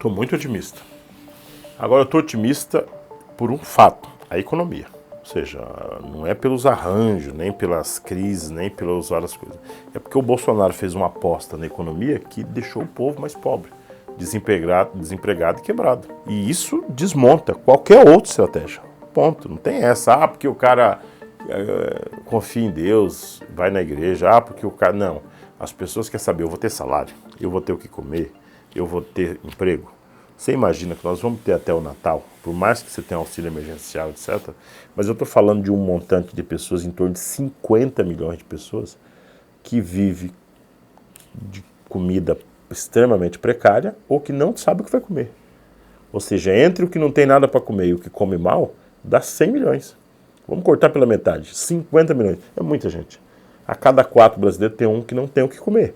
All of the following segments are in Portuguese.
Estou muito otimista. Agora eu estou otimista por um fato, a economia. Ou seja, não é pelos arranjos, nem pelas crises, nem pelas várias coisas. É porque o Bolsonaro fez uma aposta na economia que deixou o povo mais pobre, desempregado e quebrado. E isso desmonta qualquer outra estratégia. Ponto. Não tem essa, porque o cara confia em Deus, vai na igreja, porque o cara... Não. As pessoas querem saber, eu vou ter salário, eu vou ter o que comer, eu vou ter emprego. Você imagina que nós vamos ter até o Natal, por mais que você tenha auxílio emergencial, etc. Mas eu estou falando de um montante de pessoas, em torno de 50 milhões de pessoas, que vive de comida extremamente precária ou que não sabe o que vai comer. Ou seja, entre o que não tem nada para comer e o que come mal, dá 100 milhões. Vamos cortar pela metade, 50 milhões. É muita gente. A cada 4 brasileiros tem um que não tem o que comer.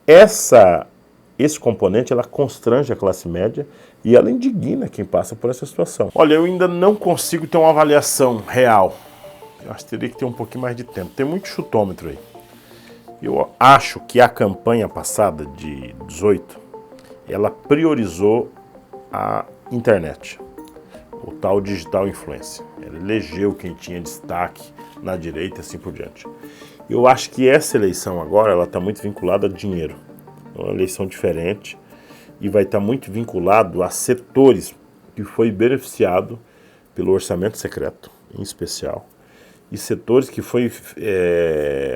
Esse componente, ela constrange a classe média e ela indigna quem passa por essa situação. Olha, eu ainda não consigo ter uma avaliação real. Eu acho que teria que ter um pouquinho mais de tempo. Tem muito chutômetro aí. Eu acho que a campanha passada de 18, ela priorizou a internet, o tal digital influencer. Ela elegeu quem tinha destaque na direita e assim por diante. Eu acho que essa eleição agora, ela está muito vinculada a dinheiro. É uma eleição diferente e vai estar muito vinculado a setores que foi beneficiado pelo orçamento secreto, em especial, e setores que foi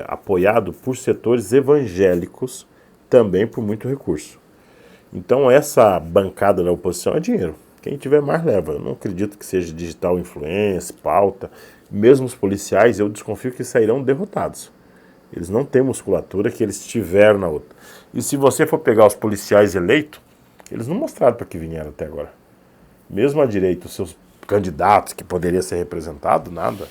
apoiado por setores evangélicos, também por muito recurso. Então essa bancada da oposição é dinheiro. Quem tiver mais leva. Eu não acredito que seja digital influência, pauta. Mesmo os policiais, eu desconfio que sairão derrotados. Eles não têm musculatura que eles tiveram na outra. E se você for pegar os policiais eleitos, eles não mostraram para que vieram até agora. Mesmo à direita, os seus candidatos que poderiam ser representados, nada.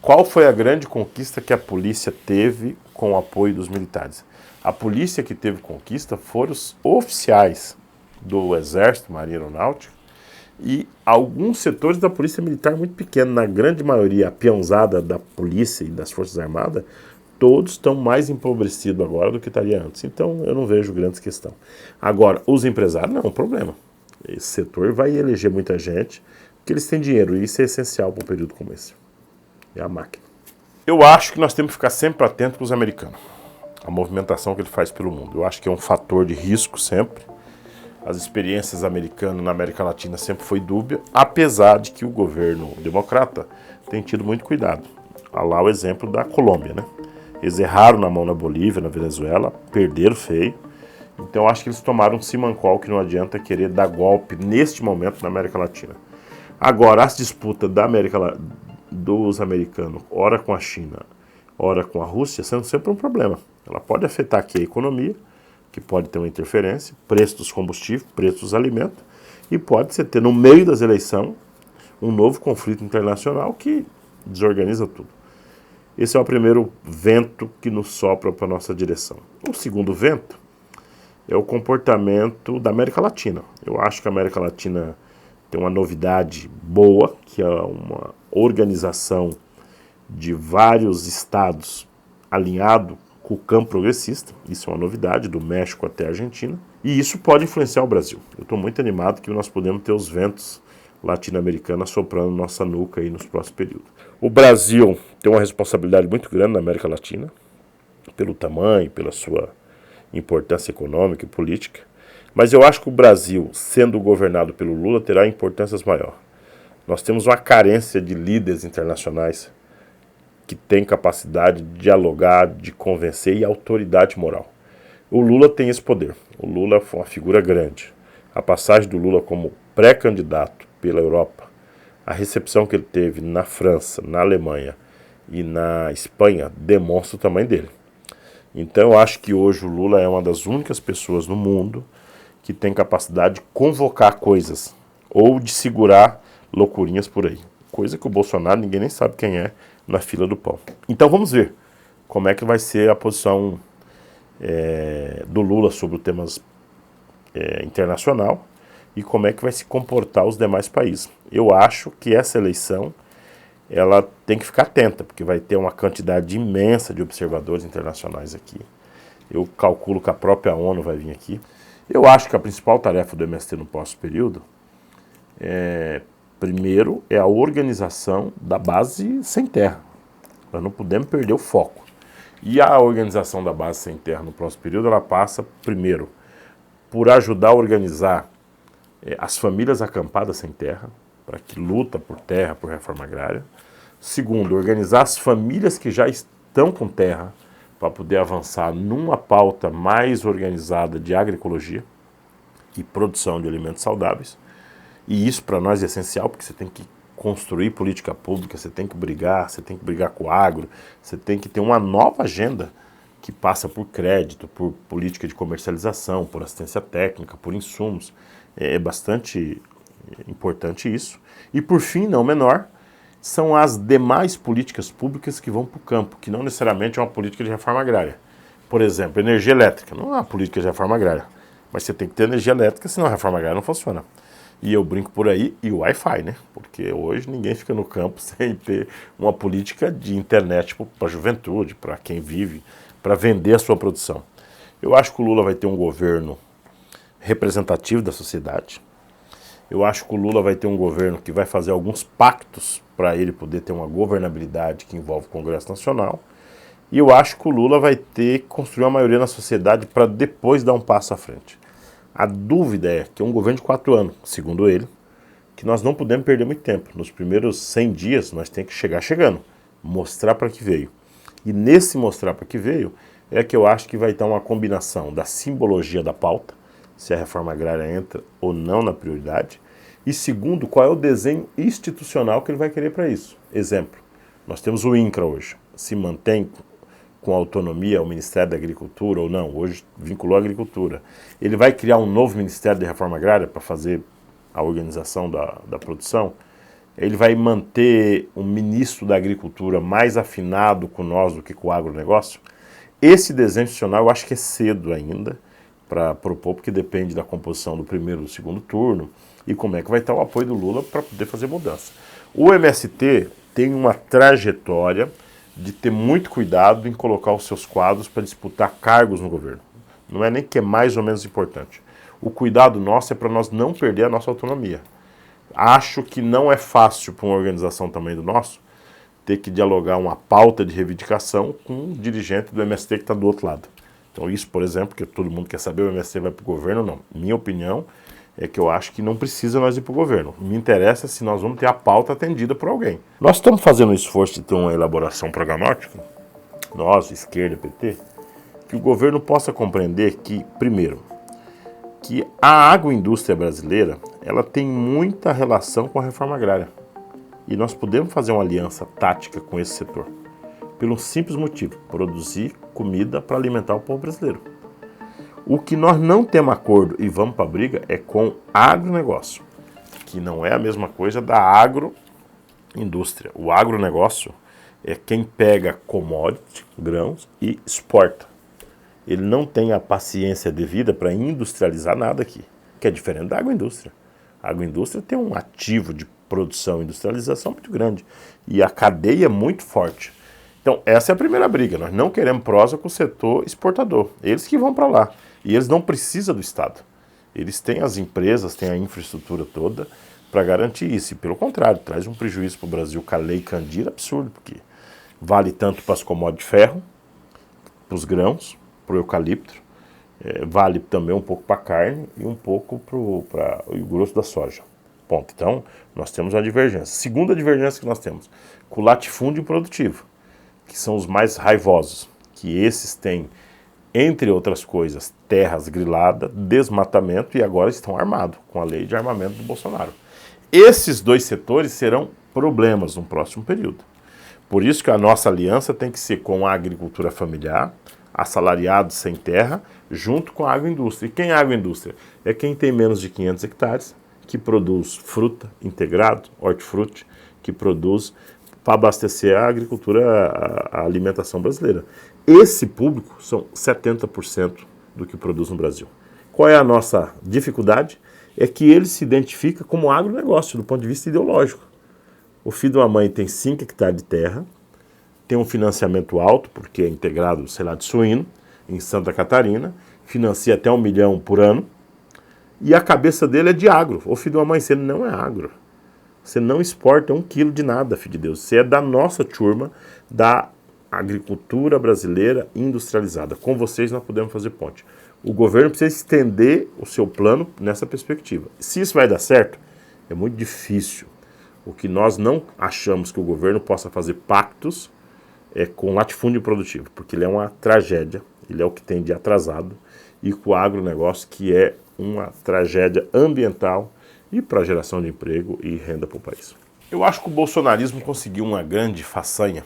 Qual foi a grande conquista que a polícia teve com o apoio dos militares? A polícia que teve conquista foram os oficiais do Exército, Marinha Aeronáutica, e alguns setores da polícia militar muito pequenos. Na grande maioria, a peãozada da polícia e das Forças Armadas, todos estão mais empobrecidos agora do que estaria antes. Então, eu não vejo grandes questão. Agora, os empresários não é um problema. Esse setor vai eleger muita gente, porque eles têm dinheiro, e isso é essencial para um período como esse. É a máquina. Eu acho que nós temos que ficar sempre atentos com os americanos. A movimentação que ele faz pelo mundo. Eu acho que é um fator de risco sempre. As experiências americanas na América Latina sempre foi dúbia, apesar de que o governo democrata tem tido muito cuidado. Olha lá o exemplo da Colômbia, né? Eles erraram na mão na Bolívia, na Venezuela, perderam feio. Então acho que eles tomaram um simancol que não adianta querer dar golpe neste momento na América Latina. Agora, as disputas dos americanos, ora com a China, ora com a Rússia, são sempre um problema. Ela pode afetar aqui a economia, que pode ter uma interferência, preço dos combustíveis, preço dos alimentos, e pode ser ter no meio das eleições um novo conflito internacional que desorganiza tudo. Esse é o primeiro vento que nos sopra para a nossa direção. O segundo vento é o comportamento da América Latina. Eu acho que a América Latina tem uma novidade boa, que é uma organização de vários estados alinhado com o campo progressista. Isso é uma novidade, do México até a Argentina. E isso pode influenciar o Brasil. Eu estou muito animado que nós podemos ter os ventos latino-americanos soprando nossa nuca aí nos próximos períodos. O Brasil tem uma responsabilidade muito grande na América Latina, pelo tamanho, pela sua importância econômica e política. Mas eu acho que o Brasil, sendo governado pelo Lula, terá importâncias maiores. Nós temos uma carência de líderes internacionais que têm capacidade de dialogar, de convencer e autoridade moral. O Lula tem esse poder. O Lula foi uma figura grande. A passagem do Lula como pré-candidato pela Europa, a recepção que ele teve na França, na Alemanha e na Espanha demonstra o tamanho dele. Então eu acho que hoje o Lula é uma das únicas pessoas no mundo que tem capacidade de convocar coisas ou de segurar loucurinhas por aí. Coisa que o Bolsonaro ninguém nem sabe quem é na fila do pão. Então vamos ver como é que vai ser a posição do Lula sobre os temas internacional e como é que vai se comportar os demais países. Eu acho que essa eleição ela tem que ficar atenta, porque vai ter uma quantidade imensa de observadores internacionais aqui. Eu calculo que a própria ONU vai vir aqui. Eu acho que a principal tarefa do MST no próximo período primeiro, é a organização da base sem terra. Nós não podemos perder o foco. E a organização da base sem terra no próximo período, ela passa, primeiro, por ajudar a organizar as famílias acampadas sem terra, para que luta por terra, por reforma agrária. Segundo, organizar as famílias que já estão com terra, para poder avançar numa pauta mais organizada de agroecologia e produção de alimentos saudáveis. E isso para nós é essencial, porque você tem que construir política pública, você tem que brigar com o agro, você tem que ter uma nova agenda que passa por crédito, por política de comercialização, por assistência técnica, por insumos. É bastante importante isso. E por fim, não menor, são as demais políticas públicas que vão para o campo, que não necessariamente é uma política de reforma agrária. Por exemplo, energia elétrica, não é uma política de reforma agrária, mas você tem que ter energia elétrica, senão a reforma agrária não funciona. E eu brinco por aí, e o Wi-Fi, né? Porque hoje ninguém fica no campo sem ter uma política de internet para a juventude, para quem vive, para vender a sua produção. Eu acho que o Lula vai ter um governo representativo da sociedade. Eu acho que o Lula vai ter um governo que vai fazer alguns pactos para ele poder ter uma governabilidade que envolve o Congresso Nacional. E eu acho que o Lula vai ter que construir uma maioria na sociedade para depois dar um passo à frente. A dúvida é que é um governo de 4 anos, segundo ele, que nós não podemos perder muito tempo. Nos primeiros 100 dias nós temos que chegar chegando, mostrar para que veio. E nesse mostrar para que veio é que eu acho que vai ter uma combinação da simbologia da pauta, se a reforma agrária entra ou não na prioridade, e segundo, qual é o desenho institucional que ele vai querer para isso. Exemplo, nós temos o INCRA hoje, se mantém com autonomia o Ministério da Agricultura ou não, hoje vinculou a agricultura. Ele vai criar um novo Ministério de Reforma Agrária para fazer a organização da produção. Ele vai manter um ministro da Agricultura mais afinado com nós do que com o agronegócio. Esse desenho institucional eu acho que é cedo ainda para propor, porque depende da composição do primeiro e do segundo turno e como é que vai estar o apoio do Lula para poder fazer mudança. O MST tem uma trajetória de ter muito cuidado em colocar os seus quadros para disputar cargos no governo. Não é nem que é mais ou menos importante. O cuidado nosso é para nós não perder a nossa autonomia. Acho que não é fácil para uma organização também do nosso ter que dialogar uma pauta de reivindicação com um dirigente do MST que está do outro lado. Então isso, por exemplo, que todo mundo quer saber, o MST vai para o governo ou não. Minha opinião é que eu acho que não precisa nós ir para o governo. Me interessa se nós vamos ter a pauta atendida por alguém. Nós estamos fazendo um esforço de ter uma elaboração programática, nós, esquerda, PT, que o governo possa compreender que, primeiro, que a agroindústria brasileira, ela tem muita relação com a reforma agrária. E nós podemos fazer uma aliança tática com esse setor, pelo simples motivo, produzir comida para alimentar o povo brasileiro. O que nós não temos acordo e vamos para a briga é com agronegócio, que não é a mesma coisa da agroindústria. O agronegócio é quem pega commodity, grãos e exporta. Ele não tem a paciência devida para industrializar nada aqui, que é diferente da agroindústria. A agroindústria tem um ativo de produção e industrialização muito grande e a cadeia é muito forte. Então essa é a primeira briga, nós não queremos prosa com o setor exportador, eles que vão para lá. E eles não precisam do Estado. Eles têm as empresas, têm a infraestrutura toda para garantir isso. E pelo contrário, traz um prejuízo para o Brasil com a lei Candir absurdo, porque vale tanto para as commodities de ferro, para os grãos, para o eucalipto, vale também um pouco para a carne e um pouco para o grosso da soja. Ponto. Então, nós temos uma divergência. Segunda divergência que nós temos, com o latifúndio produtivo, que são os mais raivosos, que esses têm, entre outras coisas, terras griladas, desmatamento e agora estão armados com a lei de armamento do Bolsonaro. Esses dois setores serão problemas no próximo período. Por isso que a nossa aliança tem que ser com a agricultura familiar, assalariados sem terra, junto com a agroindústria. E quem é a agroindústria? É quem tem menos de 500 hectares, que produz fruta integrado, hortifruti, que produz para abastecer a agricultura, a alimentação brasileira. Esse público são 70% do que produz no Brasil. Qual é a nossa dificuldade? É que ele se identifica como agronegócio, do ponto de vista ideológico. O filho de uma mãe tem 5 hectares de terra, tem um financiamento alto, porque é integrado, sei lá, de suíno, em Santa Catarina, financia até 1 milhão por ano, e a cabeça dele é de agro. Ô filho de uma mãe, você não é agro. Você não exporta 1 quilo de nada, filho de Deus. Você é da nossa turma, da agricultura brasileira industrializada. Com vocês nós podemos fazer ponte. O governo precisa estender o seu plano nessa perspectiva. Se isso vai dar certo, é muito difícil. O que nós não achamos que o governo possa fazer pactos é com latifúndio produtivo, porque ele é uma tragédia, ele é o que tem de atrasado, e com o agronegócio, que é uma tragédia ambiental e para a geração de emprego e renda para o país. Eu acho que o bolsonarismo conseguiu uma grande façanha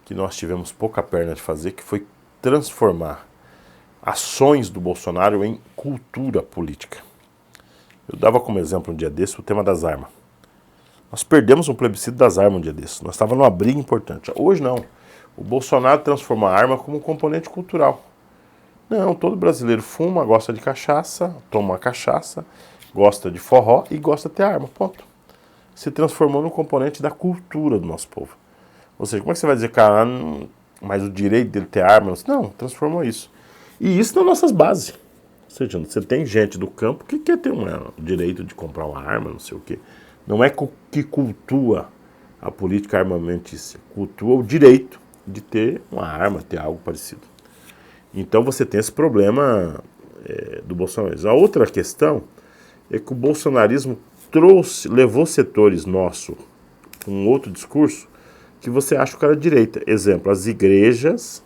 que nós tivemos pouca perna de fazer, que foi transformar ações do Bolsonaro em cultura política. Eu dava como exemplo um dia desse o tema das armas. Nós perdemos um plebiscito das armas um dia desse. Nós estávamos numa briga importante. Hoje não. O Bolsonaro transforma a arma como um componente cultural. Não, todo brasileiro fuma, gosta de cachaça, toma cachaça, gosta de forró e gosta de ter arma. Ponto. Se transformou num componente da cultura do nosso povo. Ou seja, como é que você vai dizer, cara, mas o direito dele ter arma? Não, transformou isso. E isso nas nossas bases. Ou seja, você tem gente do campo que quer ter o direito de comprar uma arma, não sei o quê. Não é que cultua a política armamentícia, cultua o direito de ter uma arma, ter algo parecido. Então você tem esse problema do bolsonarismo. A outra questão é que o bolsonarismo levou setores nossos com um outro discurso que você acha o cara direita. Exemplo, as igrejas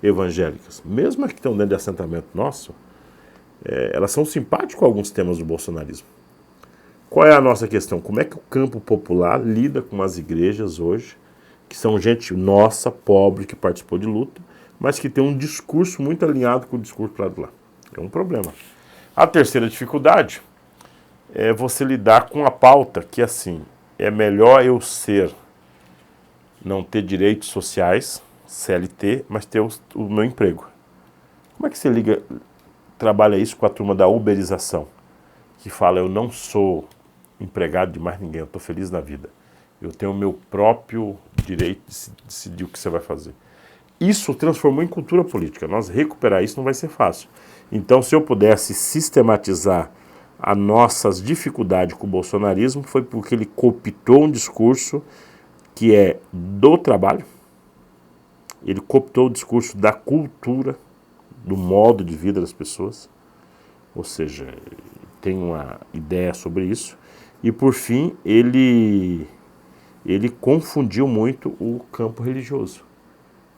evangélicas, mesmo as que estão dentro de assentamento nosso, elas são simpáticas com alguns temas do bolsonarismo. Qual é a nossa questão? Como é que o campo popular lida com as igrejas hoje, que são gente nossa, pobre, que participou de luta, mas que tem um discurso muito alinhado com o discurso do lado de lá? É um problema. A terceira dificuldade é você lidar com a pauta que, assim, é melhor eu não ter direitos sociais, CLT, mas ter o meu emprego. Como é que você trabalha isso com a turma da uberização, que fala, eu não sou empregado de mais ninguém, eu estou feliz na vida. Eu tenho o meu próprio direito de decidir o que você vai fazer. Isso transformou em cultura política. Nós recuperar isso não vai ser fácil. Então, se eu pudesse sistematizar as nossas dificuldades com o bolsonarismo, foi porque ele cooptou um discurso que é do trabalho, ele cooptou o discurso da cultura, do modo de vida das pessoas, ou seja, tem uma ideia sobre isso, e por fim, ele confundiu muito o campo religioso,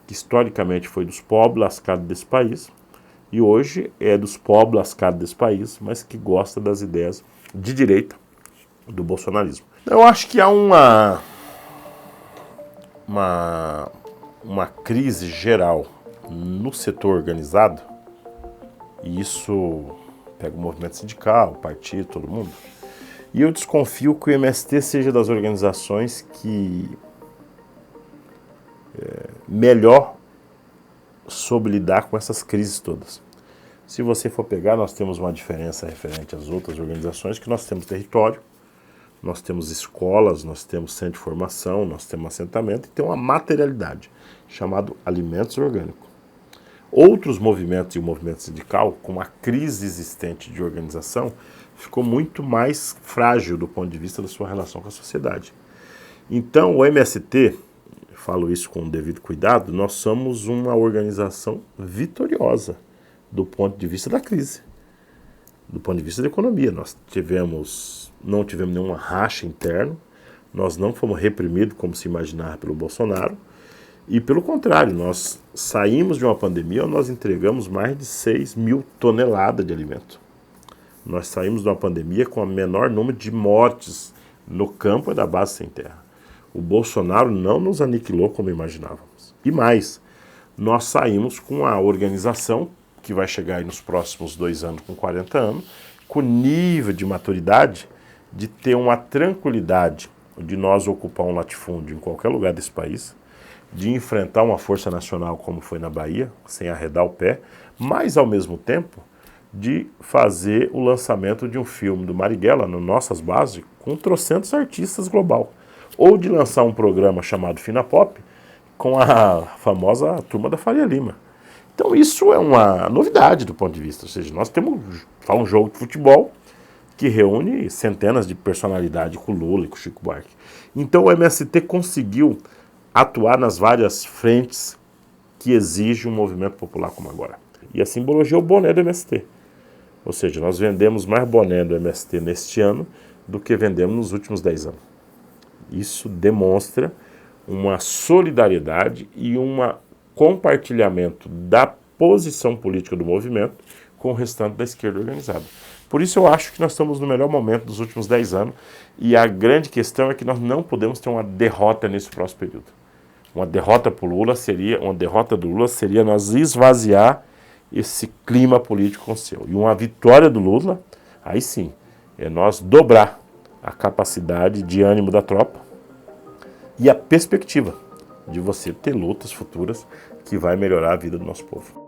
que historicamente foi dos pobres lascados desse país, e hoje é dos pobres lascados desse país, mas que gosta das ideias de direita do bolsonarismo. Eu acho que há uma crise geral no setor organizado, e isso pega o movimento sindical, o partido, todo mundo, e eu desconfio que o MST seja das organizações que melhor soube lidar com essas crises todas. Se você for pegar, nós temos uma diferença referente às outras organizações, que nós temos território, nós temos escolas, nós temos centro de formação, nós temos assentamento e tem uma materialidade, chamado alimentos orgânicos. Outros movimentos e o movimento sindical, com a crise existente de organização, ficou muito mais frágil do ponto de vista da sua relação com a sociedade. Então, o MST, falo isso com o devido cuidado, nós somos uma organização vitoriosa do ponto de vista da crise, do ponto de vista da economia. Nós não tivemos nenhuma racha interna, nós não fomos reprimidos como se imaginava pelo Bolsonaro, e pelo contrário, nós saímos de uma pandemia onde nós entregamos mais de 6 mil toneladas de alimento. Nós saímos de uma pandemia com o menor número de mortes no campo e da base sem terra. O Bolsonaro não nos aniquilou como imaginávamos. E mais, nós saímos com a organização, que vai chegar aí nos próximos 2 anos com 40 anos, com nível de maturidade de ter uma tranquilidade de nós ocupar um latifúndio em qualquer lugar desse país, de enfrentar uma força nacional como foi na Bahia, sem arredar o pé, mas ao mesmo tempo de fazer o lançamento de um filme do Marighella, nas nossas bases, com trocentos artistas global. Ou de lançar um programa chamado Fina Pop, com a famosa turma da Faria Lima. Então isso é uma novidade do ponto de vista, ou seja, nós temos um jogo de futebol que reúne centenas de personalidades com Lula e com Chico Buarque. Então o MST conseguiu atuar nas várias frentes que exige um movimento popular como agora. E a simbologia é o boné do MST. Ou seja, nós vendemos mais boné do MST neste ano do que vendemos nos últimos 10 anos. Isso demonstra uma solidariedade e um compartilhamento da posição política do movimento com o restante da esquerda organizada. Por isso eu acho que nós estamos no melhor momento dos últimos 10 anos e a grande questão é que nós não podemos ter uma derrota nesse próximo período. Uma derrota do Lula seria nós esvaziar esse clima político com o seu. E uma vitória do Lula, aí sim, é nós dobrar a capacidade de ânimo da tropa e a perspectiva de você ter lutas futuras que vai melhorar a vida do nosso povo.